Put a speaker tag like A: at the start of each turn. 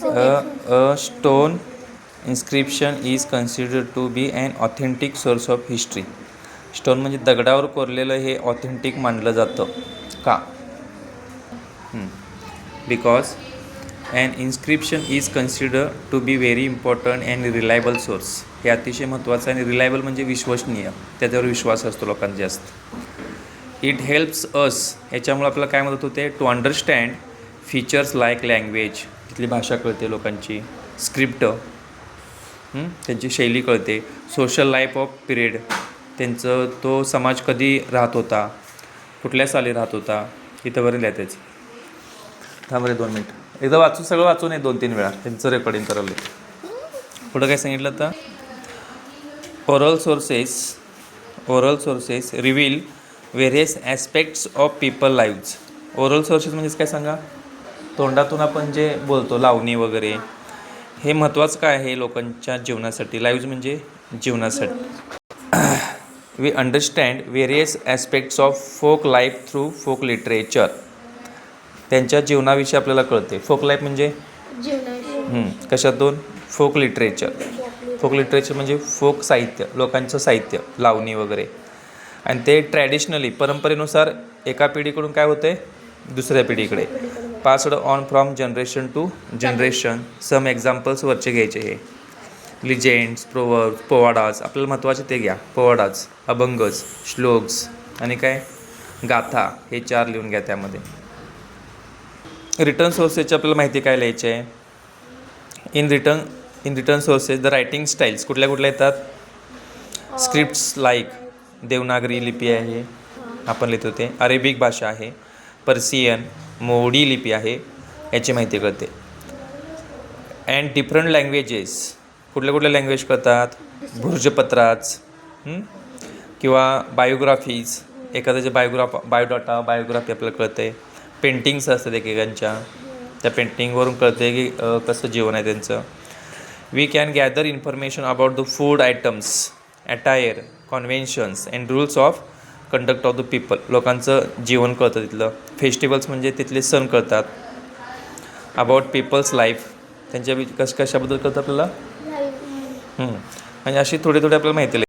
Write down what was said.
A: A stone inscription is considered to be an authentic source of history. Stone म्हणजे दगडावर कोरलेलं हे authentic मानलं जातं का? Because and inscription is consider to be very important and reliable source. हे अतिशय महत्त्वाचं आणि रिलायबल म्हणजे विश्वसनीय, त्याच्यावर विश्वास असतो लोकांचा जास्त. इट हेल्प्स अस, याच्यामुळे आपल्याला काय मदत होते? To understand features like language, तिथली भाषा कळते लोकांची, स्क्रिप्ट त्यांची शैली कळते, सोशल लाईफ ऑफ पिरियड, त्यांचं तो समाज कधी राहत होता, कुठल्या साली राहत होता, इथंवरील लिहायचं. थांब रे 2 मिनिट, एकदा सगळं वाचू नये 2-3 वेळा, त्यांचं रेकॉर्डिंग करायला. पुढं काय सांगितलं आता? Oral sources reveal various aspects of people leaves. Oral sources म्हणजेच काय सांगा? तोंडातून आपण जे बोलतो, लावणी वगैरे, हे महत्त्वाचं काय आहे लोकांच्या जीवनासाठी? लाईव्ज म्हणजे जीवनासाठी. We understand various aspects of folk life through folk literature. त्यांच्या जीवनाविषयी आपल्याला कळते. फोक लाईफ म्हणजे कशातून? Folk literature. फोक लिटरेचर म्हणजे फोक साहित्य, लोकांचं साहित्य, लावणी वगैरे. आणि ते ट्रॅडिशनली, परंपरेनुसार एका पिढीकडून काय होते दुसऱ्या पिढीकडे, passed on from generation to generation. Some examples वरचे घ्यायचे. हे लिजेंड्स, प्रोवर्ब्स, पोवाडाज, आपल्याला महत्त्वाचे ते घ्या. पोवाडाज, अभंगज, श्लोक्स आणि काय गाथा, हे 4 लिहून घ्या. त्यामध्ये रिटर्न सोर्सेसची आपल्याला माहिती काय लिहायची आहे? In return sources the writing styles कुठल्या येतात? स्क्रिप्ट्स लाईक देवनागरी लिपी आहे, आपण लिहितो ते. अरेबिक भाषा आहे, पर्सियन, मोडी लिपी आहे, याची माहिती कळते. अँड डिफरंट लँग्वेजेस, कुठल्या लँग्वेज कळतात? भूर्जपत्राज किंवा बायोग्राफीज, एखाद्याचे बायोग्राफी आपल्याला कळते. पेंटिंग्स असतात एकेकांच्या, त्या पेंटिंगवरून कळते की कसं जीवन आहे त्यांचं. We can gather information about the food items, attire, conventions and rules of conduct of the people. लोकांचं जीवन कळतं तिथलं. फेस्टिवल्स म्हणजे तिथले सण कळतात. अबाउट पीपल्स लाईफ, त्यांच्या कशाबद्दल कळतं आपल्याला. म्हणजे अशी थोडी आपल्याला माहिती